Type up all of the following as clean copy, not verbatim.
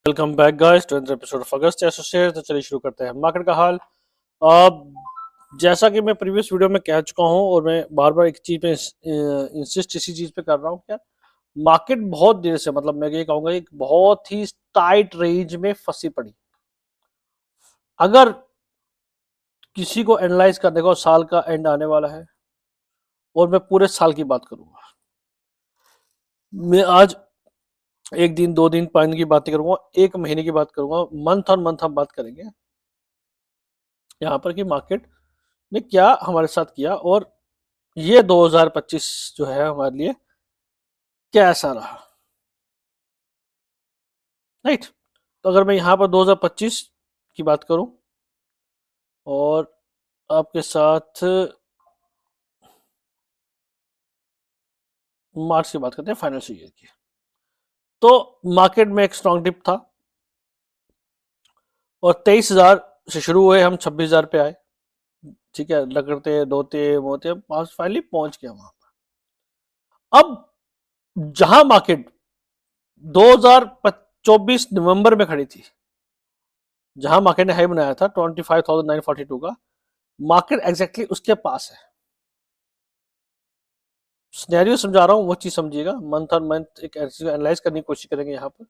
Welcome back guys to another episode of August associate. तो चलिए शुरू करते हैं मार्केट का हाल। अब जैसा कि मैं प्रीवियस वीडियो में कह चुका हूं और मैं बार बार एक चीज पे इंसिस्ट इसी चीज पे कर रहा हूं क्या मार्केट बहुत देर से मतलब मैं ये कहूंगा एक बहुत ही टाइट रेंज में फंसी पड़ी। अगर किसी को एनालाइज करने का साल का एंड आने वाला है और मैं पूरे साल की बात करूंगा, मैं आज एक दिन 2 दिन 5 दिन की बात करूंगा, एक महीने की बात करूंगा, मंथ ऑन मंथ हम बात करेंगे यहाँ पर कि मार्केट ने क्या हमारे साथ किया और ये 2025 जो है हमारे लिए कैसा रहा। राइट, तो अगर मैं यहाँ पर 2025 की बात करूं और आपके साथ मार्च की बात करते हैं फाइनेंशियल ईयर की, तो मार्केट में एक स्ट्रॉन्ग डिप था और 23,000 से शुरू हुए, हम 26,000 पे आए। ठीक है, लगते दोते मोते पास फाइनली पहुंच गया वहां पर। अब जहां मार्केट 2024 नवंबर में खड़ी थी, जहां मार्केट ने हाई बनाया था 25,942 का, मार्केट एग्जैक्टली उसके पास है। सिनेरियो समझा रहा हूं, वो चीज समझिएगा। मंथ ऑन मंथ एक एनालाइज करने की कोशिश करेंगे यहाँ पर।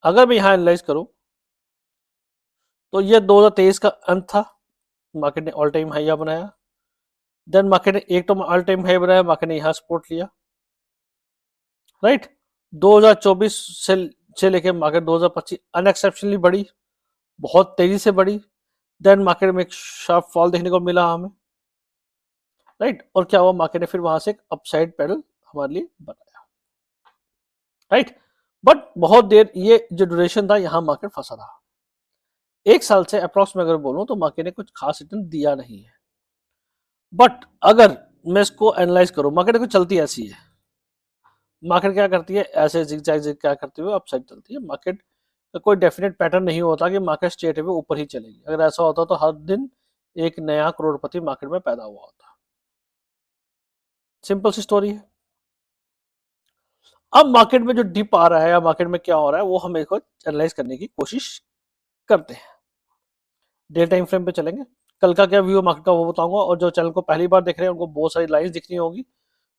अगर मैं यहाँ एनालाइज करूं तो ये 2023 का अंत था, मार्केट ने ऑल टाइम हाई बनाया। देन मार्केट ने एक तो ऑल टाइम हाई बनाया, मार्केट ने यहाँ सपोर्ट लिया। राइट, 2024 से लेके मार्केट 2025 अनएक्सेप्शनली बढ़ी, बहुत तेजी से बढ़ी। देन मार्केट में एक शार्प फॉल देखने को मिला हमें। राइट, और क्या हुआ, मार्केट ने फिर वहां से एक अपसाइड पैडल हमारे लिए बनाया। राइट, बट बहुत देर ये जो ड्यूरेशन था यहाँ मार्केट फंसा रहा। एक साल से अप्रोक्स में अगर बोलूं तो मार्केट ने कुछ खास रिटर्न दिया नहीं है। बट अगर मैं इसको एनालाइज करूं, मार्केट को चलती ऐसी है, मार्केट क्या करती है, ऐसे जिग क्या करती है, अपसाइड चलती है। मार्केट का कोई डेफिनेट पैटर्न नहीं होता कि मार्केट स्ट्रेट वे ऊपर ही चलेगी। अगर ऐसा होता तो हर दिन एक नया करोड़पति मार्केट में पैदा हुआ होता। सिंपल सी स्टोरी है। अब मार्केट में जो डिप आ रहा है या मार्केट में क्या हो रहा है वो हम इसको एनालाइज करने की कोशिश करते हैं। डे टाइम फ्रेम पे चलेंगे, कल का क्या व्यू मार्केट का वो बताऊंगा। और जो चैनल को पहली बार देख रहे हैं उनको बहुत सारी लाइंस दिखनी होगी,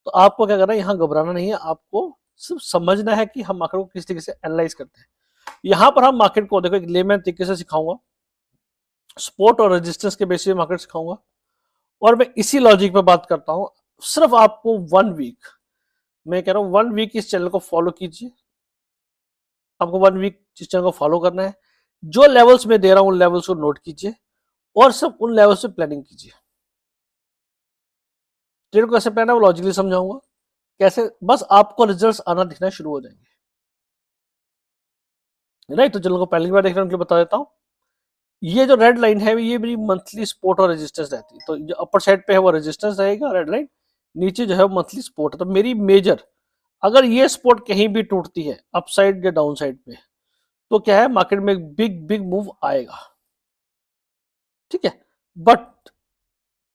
तो आपको क्या करना है, यहाँ घबराना नहीं है, आपको सिर्फ समझना है कि हम मार्केट को किस तरीके से एनालाइज करते हैं। यहाँ पर हम मार्केट को देखो एक लेमैन तरीके से सिखाऊंगा, सपोर्ट और रेजिस्टेंस के बेसिस पे मार्केट सिखाऊंगा, और मैं इसी लॉजिक पे बात करता हूँ। सिर्फ आपको 1 वीक, मैं कह रहा हूँ 1 वीक इस चैनल को फॉलो कीजिए। आपको 1 वीक इस चैनल को फॉलो करना है, जो लेवल्स में दे रहा हूं उन लेवल्स को नोट कीजिए और सब उन लेवल्स पे प्लानिंग कीजिए। ट्रेड को कैसे प्लान है वो लॉजिकली समझाऊंगा, कैसे बस आपको रिजल्ट्स आना दिखना शुरू हो जाएंगे। राइट, तो चैनल को पहली बार देख रहे हैं उनके लिए बता देता हूँ, ये जो रेड लाइन है ये मेरी मंथली सपोर्ट और रेजिस्टेंस रहती है। तो जो अपर साइड पे है वो रेजिस्टेंस रहेगा रेड लाइन, नीचे जो है वो मंथली सपोर्ट है। तो मेरी मेजर, अगर ये सपोर्ट कहीं भी टूटती है अपसाइड या डाउन साइड पे, तो क्या है, मार्केट में एक बिग बिग मूव आएगा। ठीक है, बट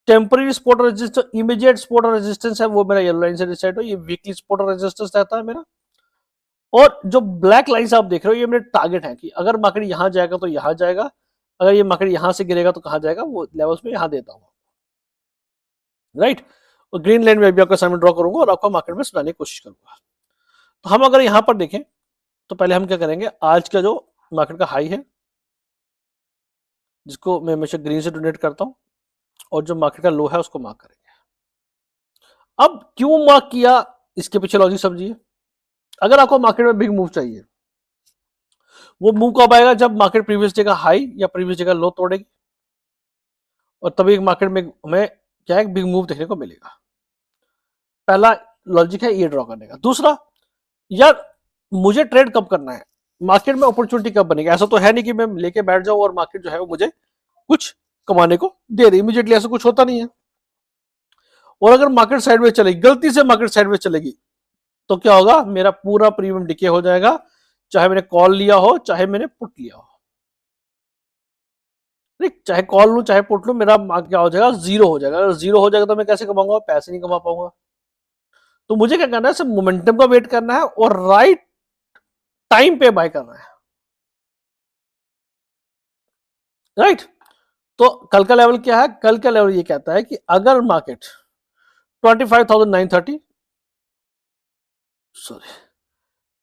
टेम्पररी सपोर्ट और रेजिस्टेंस, इमीडिएट सपोर्ट और रेजिस्टेंस है वो मेरा येलो लाइन से डिसाइड हो, ये वीकली सपोर्ट और रेजिस्टेंस रहता है मेरा। और जो ब्लैक लाइंस आप देख रहे हो ये मेरे टारगेट है कि अगर मार्केट यहां जाएगा तो यहां जाएगा, अगर ये मार्केट यहां से गिरेगा तो कहां जाएगा, वो लेवल्स में यहां देता हूं। राइट, और ग्रीन लाइन में भी आपका सामने ड्रॉ करूंगा और आपको मार्केट में सुनाने की कोशिश करूंगा। तो हम अगर यहां पर देखें तो पहले हम क्या करेंगे, आज का जो मार्केट का हाई है जिसको मैं हमेशा ग्रीन से डोनेट करता हूं, और जो मार्केट का लो है उसको मार्क करेंगे। अब क्यों मार्क किया, इसके पीछे लॉजिक समझिए। अगर आपको मार्केट में बिग मूव चाहिए, वो मूव कब आएगा, जब मार्केट प्रीवियस डे का हाई या प्रीवियस डे का लो तोड़ेगी, और तभी मार्केट में हमें क्या है, बिग मूव देखने को मिलेगा। पहला लॉजिक है ये ड्रॉ करने का। दूसरा, यार मुझे ट्रेड कब करना है, मार्केट में अपॉर्चुनिटी कब बनेगी। ऐसा तो है नहीं कि मैं लेके बैठ जाऊं और मार्केट जो है वो मुझे कुछ कमाने को दे रही, इमीडिएटली ऐसा कुछ होता नहीं है। और अगर मार्केट साइडवेज चलेगी, गलती से मार्केट साइडवेज चलेगी, तो क्या होगा, मेरा पूरा प्रीमियम डिके हो जाएगा, चाहे मैंने कॉल लिया हो चाहे मैंने पुट लिया हो। ठीक, चाहे कॉल लूं चाहे पुट लूं, मेरा क्या हो जाएगा, जीरो हो जाएगा। अगर जीरो हो जाएगा तो मैं कैसे कमाऊंगा, पैसे नहीं कमा पाऊंगा। तो मुझे क्या करना है, सिर्फ मोमेंटम का वेट करना है और राइट टाइम पे बाय करना है। राइट। तो कल का लेवल क्या है? कल का लेवल ये कहता है कि अगर मार्केट 25,930 सॉरी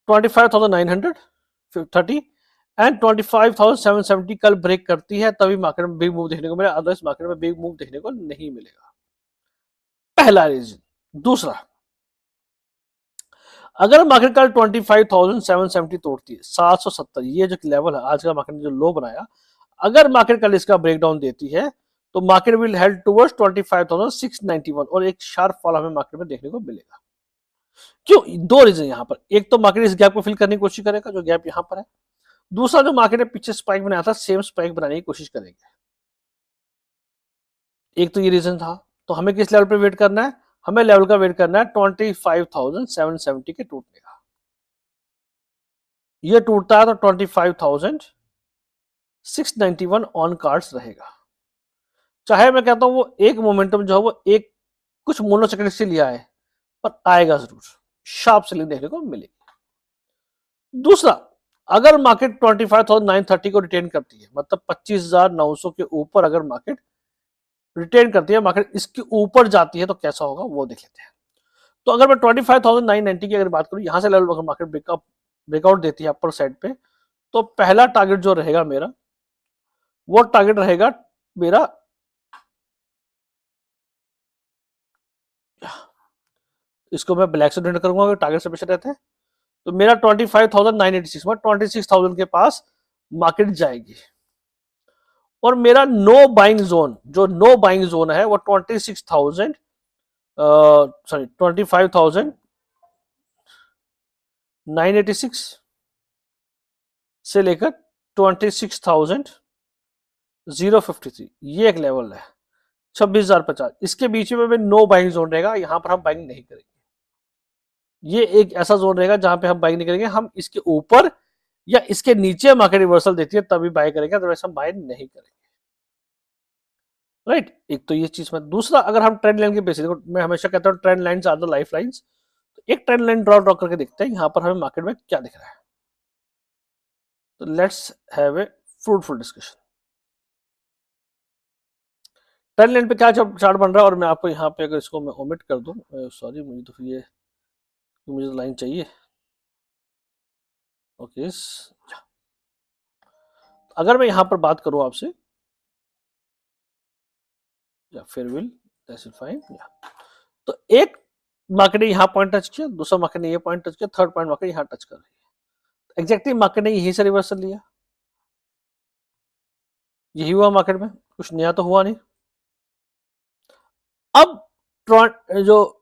25,930 एंड 25,770 कल ब्रेक करती है तभी मार्केट में बिग मूव देखने को मिलेगा, अदरवाइज मार्केट में बिग मूव देखने को नहीं मिलेगा। पहला रीजन। दूसरा, अगर मार्केट कल 25,770 तोड़ती है, 770 ये जो लेवल है आज का मार्केट ने जो लो बनाया, अगर मार्केट कल इसका ब्रेकडाउन देती है तो मार्केट विल हेड टुवर्ड्स 25,691 और एक शार्प फॉल हमें मार्केट में देखने को मिलेगा। क्यों? दो रीजन यहां पर, एक तो मार्केट इस गैप को फिल करने की कोशिश करेगा जो गैप यहां पर है, दूसरा जो मार्केट ने पीछे स्पाइक बनाया था सेम स्पाइक बनाने की कोशिश करेंगे। एक तो ये रीजन था, तो हमें किस लेवल पे वेट करना है? हमें लेवल का वेट करना है 25,770 के टूटने का। ये टूटता है तो 25,691 ऑन कार्ड्स रहेगा। चाहे मैं कहता हूं वो एक मोमेंटम जो है वो एक कुछ मोनो सेकंड से लिया है, पर आएगा जरूर, शार्प सेलिंग देखने को मिलेगी। दूसरा, अगर मार्केट 25,930 को रिटेन करती है, मतलब 25,900 के ऊपर अगर मार्केट रिटेन करती है, मार्केट इसके ऊपर जाती है तो कैसा होगा वो देख लेते हैं। तो अगर मैं 25,990 की अगर बात करूं, यहां से लेवल अगर मार्केट ब्रेकआउट देती है अपर साइड पे, तो पहला टारगेट जो रहेगा मेरा, वो टारगेट रहेगा मेरा इसको मैं ब्लैक से डिनोट करूंगा, टारगेट से पीछे रहते हैं, तो मेरा 25,986 में 26,000 के पास मार्केट जाएगी। और मेरा नो बाइंग जोन, जो नो बाइंग जोन है वो 26,000 सॉरी 25,986 से लेकर 26,053 ये एक लेवल है, 26,050 इसके बीच में नो बाइंग जोन रहेगा, यहां पर हम बाइंग नहीं करेंगे। ये एक ऐसा जोन रहेगा जहां पे हम बाइंग नहीं करेंगे, हम इसके ऊपर या इसके नीचे मार्केट रिवर्सल देती है तभी बाय करेंगे, अदरवाइज हम बाय नहीं करेंगे। राइट, एक तो ये चीज में। दूसरा, अगर हम ट्रेंड लाइन के बेसिस, मैं हमेशा कहता हूँ trend lines are the life lines, तो एक ट्रेंड लाइन ड्रॉ करके देखते हैं यहां पर हमें मार्केट में क्या दिख रहा है। तो let's have a fruitful discussion. Trend line पे क्या चार्ट बन रहा है, और मैं आपको यहाँ पे अगर इसको मैं ओमिट कर दूं, सॉरी मुझे तो ये मुझे लाइन चाहिए। ओके, अगर मैं यहां पर बात करूं आपसे, या फिर विल दैट्स फाइन, तो एक मार्केट ने यहां पॉइंट टच किया, दूसरा मार्केट ने ये पॉइंट टच किया, थर्ड पॉइंट मार्केट यहां टच कर रही है, एग्जैक्टली मार्केट ने यहीं से रिवर्सल लिया, यही हुआ मार्केट में, कुछ नया तो हुआ नहीं। अब जो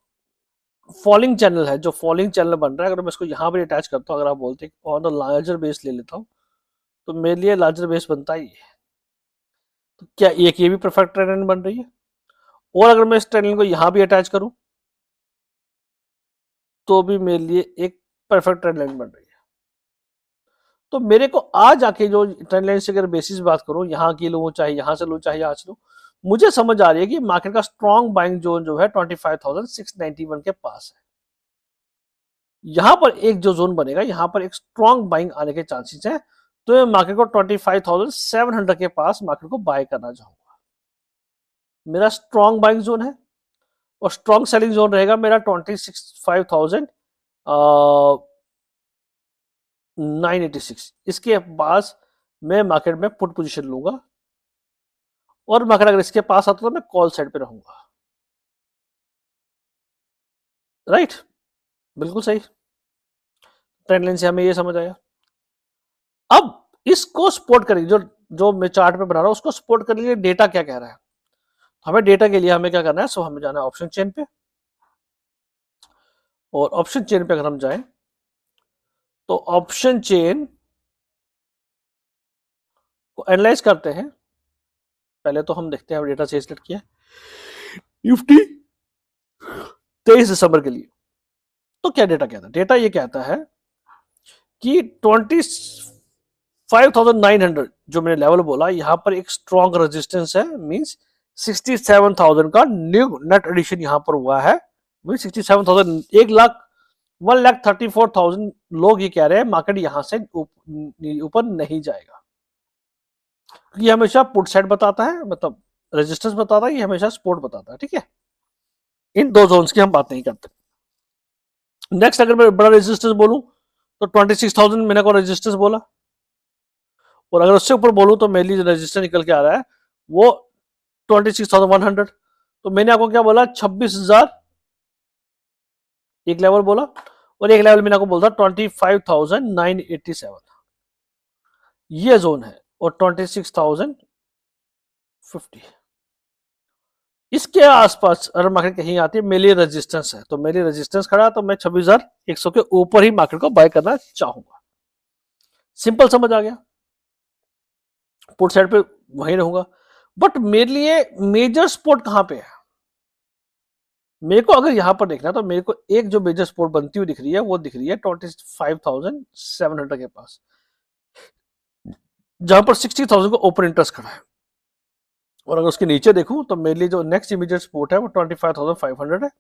फॉलिंग चैनल है, जो फॉलिंग चैनल बन रहा है, अगर मैं इसको यहां पर अटैच करता हूं, अगर आप बोलते हैं ऑन द लार्जर बेस ले लेता हूं, तो मेरे लिए लार्जर बेस बनता ही है। तो क्या एक ये भी परफेक्ट ट्रेंड लाइन बन रही है? और अगर मैं इस ट्रेंड लाइन को यहां भी अटैच करूं तो भी मेरे लिए एक परफेक्ट ट्रेंड लाइन बन रही है। तो मेरे को आज आके जो ट्रेंड लाइन से अगर बेसिस बात करूं, यहां की लूं चाहे यहां से लूं चाहे यहां से लूं, मुझे समझ आ रही है कि मार्केट का स्ट्रॉन्ग बाइंग जोन जो है 25,691 के पास है। यहां पर एक जो जोन बनेगा, यहां पर एक स्ट्रॉन्ग बाइंग आने के चांसेस है, तो मैं मार्केट को 25,700 के पास मार्केट को बाय करना चाहूंगा। मेरा स्ट्रॉन्ग बाइंग जोन है, और स्ट्रॉन्ग सेलिंग जोन रहेगा मेरा 26,986 इसके पास मैं मार्केट में पुट पोजीशन लूंगा, और मार्केट अगर इसके पास आता तो मैं कॉल साइड पे रहूंगा। राइट, बिल्कुल सही। ट्रेंड लाइन से हमें ये समझ आया। अब इसको सपोर्ट करेंगे, जो जो मैं चार्ट पे बना रहा हूं उसको सपोर्ट करने के लिए डेटा क्या कह रहा है, हमें डेटा के लिए हमें क्या करना है, सो हमें जाना है ऑप्शन चेन पे, और ऑप्शन चेन पे अगर हम जाएं तो ऑप्शन चेन को एनालाइज करते हैं। पहले तो हम देखते हैं डेटा से सिलेक्ट किया निफ्टी 23 दिसंबर के लिए, तो क्या डेटा कहता है? डेटा ये कहता है कि 25,900 जो मैंने लेवल बोला, यहां पर एक स्ट्रॉन्ग रेजिस्टेंस है, मींस 67,000 का न्यू नेट एडिशन यहां पर हुआ है, मींस 67,000, 1,34,000 लोग ये कह रहे हैं मार्केट यहां से ऊपर नहीं जाएगा। ये हमेशा पुट साइड बताता है, मतलब रेजिस्टेंस बताता है, ये हमेशा सपोर्ट बताता है, ठीक है। इन दो जोन्स की हम बात नहीं करते। नेक्स्ट अगर मैं बड़ा रेजिस्टेंस बोलूं तो 26,000 मैंने को रेजिस्टेंस बोला, और अगर उससे ऊपर बोलूं तो मेरे लिए रेजिस्टेंस निकल के आ रहा है वो 26,100। तो मैंने आपको क्या बोला, 26,000 एक लेवल बोला, और एक लेवल मैंने आपको बोलता 25,987, ये जोन है, और 26,050 इसके आसपास अगर मार्केट कहीं आती है, मेरे रेजिस्टेंस है, तो मेरी रेजिस्टेंस खड़ा है, तो मैं 26,100 के ऊपर ही मार्केट को बाय करना चाहूंगा। सिंपल समझ आ गया, पुट साइड पे वहीं रहूंगा। बट मेरे लिए मेजर सपोर्ट कहां पे है, मेरे को अगर यहां पर देखना तो मेरे को एक जो मेजर सपोर्ट बनती हुई दिख रही है वो दिख रही है 25,700 के पास, जहां पर 60,000 का ओपन इंटरेस्ट खड़ा है। और अगर उसके नीचे देखूं तो मेरे लिए जो नेक्स्ट इमीडिएट सपोर्ट है वो 25,500 है,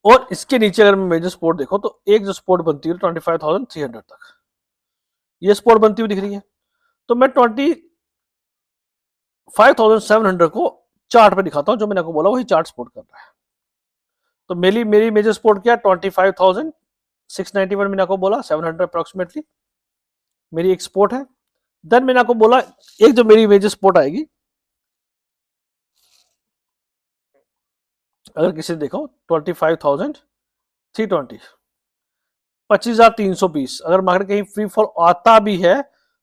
और इसके नीचे अगर मैं मेजर सपोर्ट देखूं तो एक जो सपोर्ट बनती है 25,300 तक, ये सपोर्ट बनती हुई दिख रही है। तो मैं 25,700 को चार्ट पे दिखाता हूं, जो मैंने आपको बोला वही चार्ट सपोर्ट कर रहा है। तो मेरी मेजर सपोर्ट क्या, 25,691 मैंने आपको बोला, 700 अप्रोक्सीमेटली मेरी एक सपोर्ट है। देन मैंने आपको बोला एक जो मेरी मेजर सपोर्ट आएगी, अगर किसी देखो 25,320, 25,320, अगर मार्केट कहीं फ्री फॉल आता भी है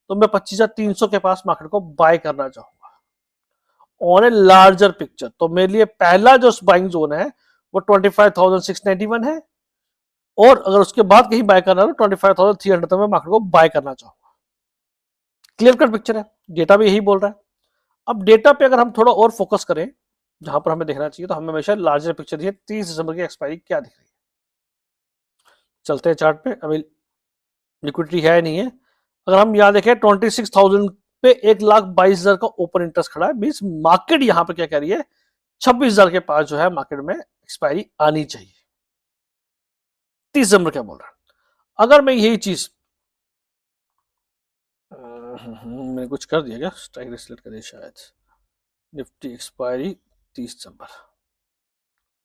तो मैं 25,300 के पास मार्केट को बाय करना चाहूंगा ऑन ए लार्जर पिक्चर। तो मेरे लिए पहला जो बाइंग जोन है वो 25,691 है, और अगर उसके बाद कहीं बाय करना है तो 25,300 तक मैं मार्केट को बाय करना चाहूंगा। क्लियर कट पिक्चर है, डेटा भी यही बोल रहा है। अब डेटा पे अगर हम थोड़ा और फोकस करें, जहां पर हमें देखना चाहिए, तो हमें हमेशा लार्जर पिक्चर दिए 30 दिसंबर की एक्सपायरी क्या दिख रही है। चलते हैं चार्ट पे, अभी लिक्विडिटी है नहीं है। अगर हम यहाँ देखें 26,000 पे 1,22,000 का ओपन इंटरेस्ट खड़ा है, मीन मार्केट यहाँ पे क्या कह रही है, 26,000 के पास जो है मार्केट में एक्सपायरी आनी चाहिए। 30 दिसंबर क्या बोल रहा है, अगर मैं यही चीज मैंने कुछ कर दिया क्या, स्ट्राइक रेट सिलेक्ट करिए शायद, निफ्टी एक्सपायरी 30 दिसंबर,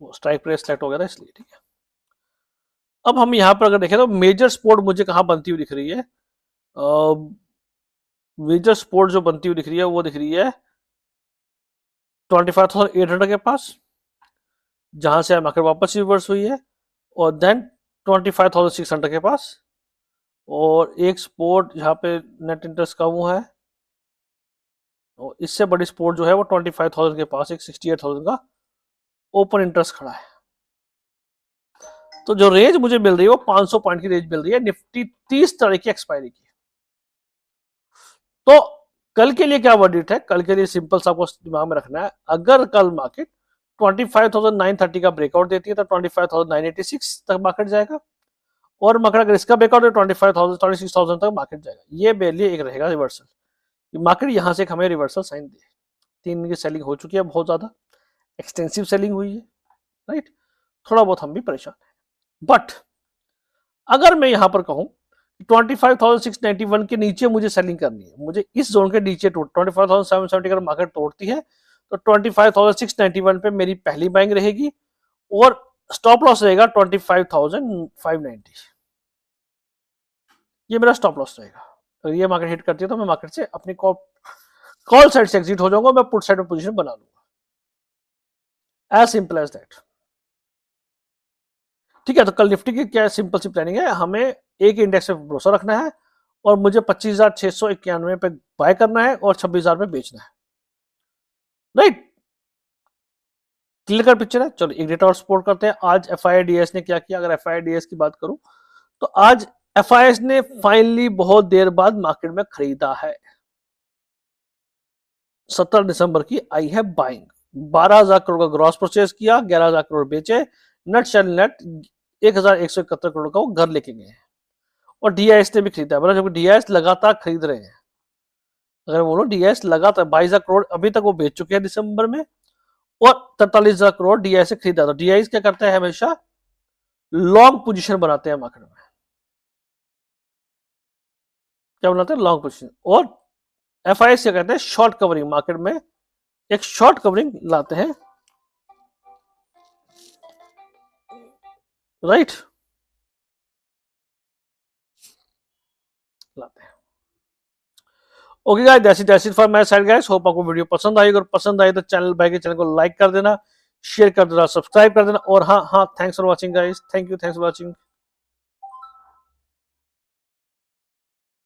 वो स्ट्राइक प्राइस सेलेक्ट हो गया था इसलिए, ठीक है। अब हम यहां पर अगर देखें तो मेजर सपोर्ट मुझे कहां बनती हुई दिख रही है, मेजर सपोर्ट जो बनती हुई दिख रही है वो दिख रही है 25,800 के पास, जहां से मार्केट वापस रिवर्स हुई है, और देन 25,600 के पास, और एक सपोर्ट जहां पे नेट इंटरेस्ट कम हुआ है, और इससे बड़ी सपोर्ट जो है वो 25,000 के पास एक 68,000 का ओपन इंटरेस्ट खड़ा है। तो जो रेंज मुझे मिल रही है वो 500 पॉइंट की रेंज मिल रही है निफ्टी 30 तारीख की एक्सपायरी की। तो कल के लिए क्या वर्डिक्ट है, कल के लिए सिंपल सा आपको दिमाग में रखना है, अगर कल मार्केट 25,930 का ब्रेकआउट देती है तो 25,986 तक मार्केट जाएगा, और मार्केट अगर इसका ब्रेकआउट है 25,000 26,000 तक मार्केट जाएगा। ये मेरे लिए एक रहेगा रिवर्सल, मार्केट यहां से हमें रिवर्सल साइन दे। 3 दिन की सेलिंग हो चुकी है, बहुत ज्यादा एक्सटेंसिव सेलिंग हुई है, राइट, थोड़ा बहुत हम भी परेशान है। बट अगर मैं यहां पर कहूं 25,691 के नीचे मुझे सेलिंग करनी है, मुझे इस जोन के नीचे 25,770 अगर मार्केट तोड़ती है तो 25,691 पे मेरी पहली बाइंग रहेगी, और स्टॉप लॉस रहेगा 25,590, ये मेरा स्टॉप लॉस रहेगा। तो ये मार्केट हिट करती है तो मैं मार्केट से अपनी कॉल साइड से एग्जिट हो जाऊंगा, मैं पुट साइड में पोजीशन बना लूंगा, एज सिंपल एज दैट। ठीक है, तो कल निफ्टी की क्या सिंपल सी प्लानिंग है, हमें एक इंडेक्स पे भरोसा रखना है, और मुझे 25,691 पे बाय करना है और 26,000 पे बेचना है, राइट। क्लियर कर पिक्चर है। चलो एक डेटा और सपोर्ट करते हैं, आज एफआईडीएस ने क्या किया। अगर एफआईडीएस की बात करूं तो आज एफआईएस ने फाइनली बहुत देर बाद मार्केट में खरीदा है, 17 दिसंबर की आई है बाइंग, 12,000 करोड़ का ग्रॉस परचेज किया, 11,000 करोड़ बेचे, नेट शेल नेट 1,171 करोड़ का वो घर लेके गए हैं, और डीआईएस ने भी खरीदा है, मतलब जबकि डीआईएस लगातार खरीद रहे हैं। अगर बोलो डीआईएस लगातार 22,000 करोड़ अभी तक वो बेच चुके हैं दिसंबर में, और 43,000 करोड़ डीआईएस से खरीदा। तो डीआईएस क्या करता है, हमेशा लॉन्ग पोजीशन बनाते हैं मार्केट में, क्या बनाते हैं, लॉन्ग पोजीशन। और FIS क्या कहते हैं, शॉर्ट कवरिंग, मार्केट में एक शॉर्ट कवरिंग लाते हैं, राइट, लाते हैं। Okay guys, that's it for my side guys. Hope आपको वीडियो पसंद आई, अगर पसंद आई तो चैनल भाई के चैनल को लाइक कर देना, शेयर कर देना, सब्सक्राइब कर देना। और हाँ हाँ, thanks for watching guys, thank you, thanks for watching.